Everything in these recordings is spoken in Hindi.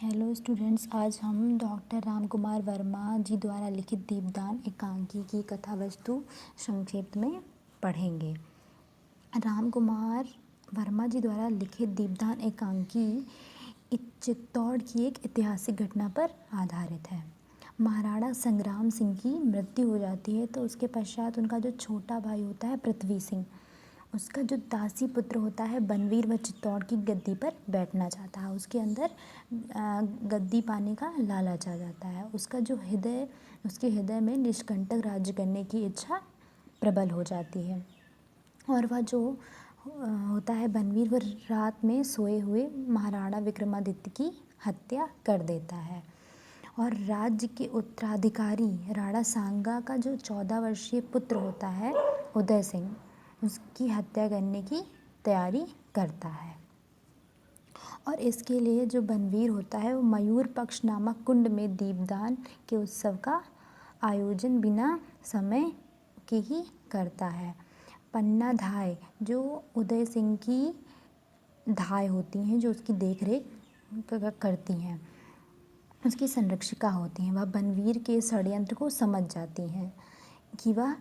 हेलो स्टूडेंट्स, आज हम डॉक्टर रामकुमार वर्मा जी द्वारा लिखित दीपदान एकांकी की कथा वस्तु संक्षेप में पढ़ेंगे। रामकुमार वर्मा जी द्वारा लिखित दीपदान एकांकी चित्तौड़ की एक ऐतिहासिक घटना पर आधारित है। महाराणा संग्राम सिंह की मृत्यु हो जाती है तो उसके पश्चात उनका जो छोटा भाई होता है पृथ्वी सिंह, उसका जो दासी पुत्र होता है बनवीर, वह चित्तौड़ की गद्दी पर बैठना चाहता है। उसके अंदर गद्दी पाने का लालच आ जाता है। उसके हृदय में निष्कंटक राज्य करने की इच्छा प्रबल हो जाती है और वह जो होता है बनवीर, वह रात में सोए हुए महाराणा विक्रमादित्य की हत्या कर देता है और राज्य के उत्तराधिकारी राणा सांगा का जो 14 वर्षीय पुत्र होता है उदय सिंह, उसकी हत्या करने की तैयारी करता है। और इसके लिए जो बनवीर होता है वो मयूर पक्ष नामक कुंड में दीपदान के उत्सव का आयोजन बिना समय के ही करता है। पन्ना धाय जो उदय सिंह की धाय होती हैं, जो उसकी देख रेख करती हैं, उसकी संरक्षिका होती हैं, वह बनवीर के षड्यंत्र को समझ जाती हैं कि वह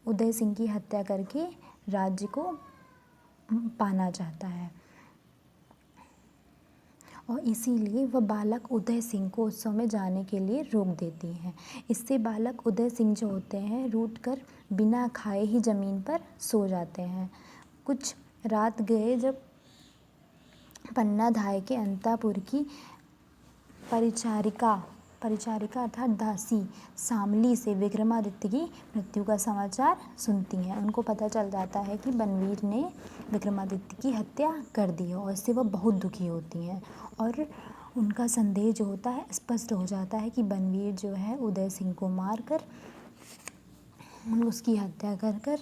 उदय सिंह की हत्या करके राज्य को पाना चाहता है और इसीलिए वह बालक उदय सिंह को उत्सव में जाने के लिए रोक देती हैं। इससे बालक उदय सिंह जो होते हैं रूठ कर बिना खाए ही ज़मीन पर सो जाते हैं। कुछ रात गए जब पन्ना धाय के अंतापुर की परिचारिका अर्थात दासी शामली से विक्रमादित्य की मृत्यु का समाचार सुनती हैं। उनको पता चल जाता है कि बनवीर ने विक्रमादित्य की हत्या कर दी है और इससे वह बहुत दुखी होती हैं और उनका संदेह जो होता है स्पष्ट हो जाता है कि बनवीर जो है उदय सिंह को मारकर उसकी हत्या कर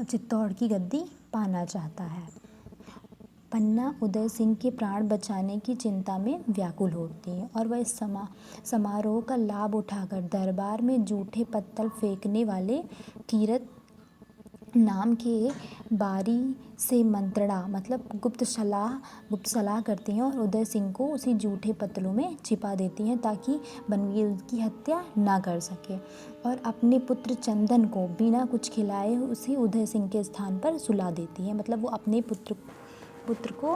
चित्तौड़ की गद्दी पाना चाहता है। पन्ना उदय सिंह के प्राण बचाने की चिंता में व्याकुल होती है और वह इस समारोह का लाभ उठाकर दरबार में जूठे पत्तल फेंकने वाले कीरत नाम के बारी से मंत्रणा मतलब गुप्त सलाह करती हैं और उदय सिंह को उसी जूठे पत्तलों में छिपा देती हैं ताकि बनवीर की हत्या ना कर सके और अपने पुत्र चंदन को बिना कुछ खिलाए उसी उदय सिंह के स्थान पर सुला देती हैं। मतलब वो अपने पुत्र को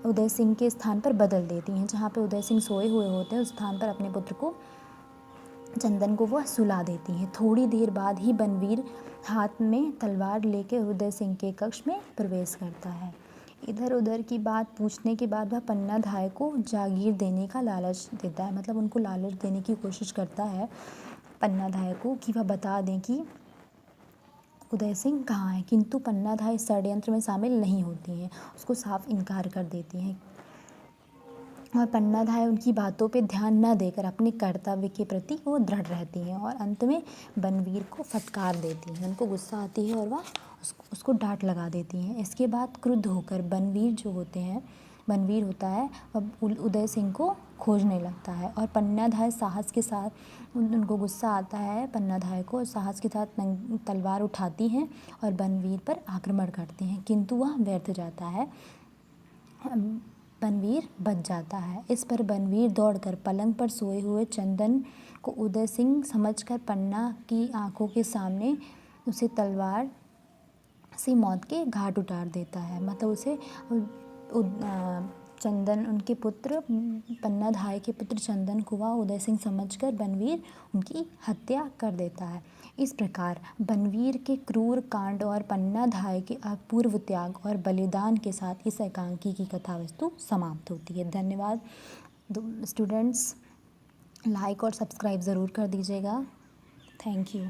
उदय सिंह के स्थान पर बदल देती हैं। जहाँ पे उदय सिंह सोए हुए होते हैं उस स्थान पर अपने पुत्र को चंदन को वह सुला देती हैं। थोड़ी देर बाद ही बनवीर हाथ में तलवार लेकर उदय सिंह के कक्ष में प्रवेश करता है। इधर उधर की बात पूछने के बाद वह पन्ना धाय को जागीर देने का लालच देता है। मतलब उनको लालच देने की कोशिश करता है पन्ना धाय को कि वह बता दें कि उदय सिंह कहाँ है, किंतु पन्ना धाय षड्यंत्र में शामिल नहीं होती हैं, उसको साफ इनकार कर देती हैं और पन्ना धाय उनकी बातों पे ध्यान न देकर अपने कर्तव्य के प्रति वो दृढ़ रहती हैं और अंत में बनवीर को फटकार देती हैं। उनको गुस्सा आती है और वह उसको डांट लगा देती हैं। इसके बाद क्रुद्ध होकर बनवीर होता है वह उदय सिंह को खोजने लगता है और पन्ना धाय साहस के साथ उनको गुस्सा आता है पन्ना धाय को साहस के साथ तलवार उठाती हैं और बनवीर पर आक्रमण करती हैं, किंतु वह व्यर्थ जाता है, बनवीर बच जाता है। इस पर बनवीर दौड़कर पलंग पर सोए हुए चंदन को उदय सिंह समझकर पन्ना की आंखों के सामने उसे तलवार से मौत के घाट उतार देता है। मतलब उसे चंदन उनके पुत्र पन्ना धाय के पुत्र चंदन को वह उदय सिंह समझकर बनवीर उनकी हत्या कर देता है। इस प्रकार बनवीर के क्रूर कांड और पन्ना धाय के अपूर्व त्याग और बलिदान के साथ इस एकांकी की कथा वस्तु समाप्त होती है। धन्यवाद स्टूडेंट्स, लाइक और सब्सक्राइब ज़रूर कर दीजिएगा। Thank you.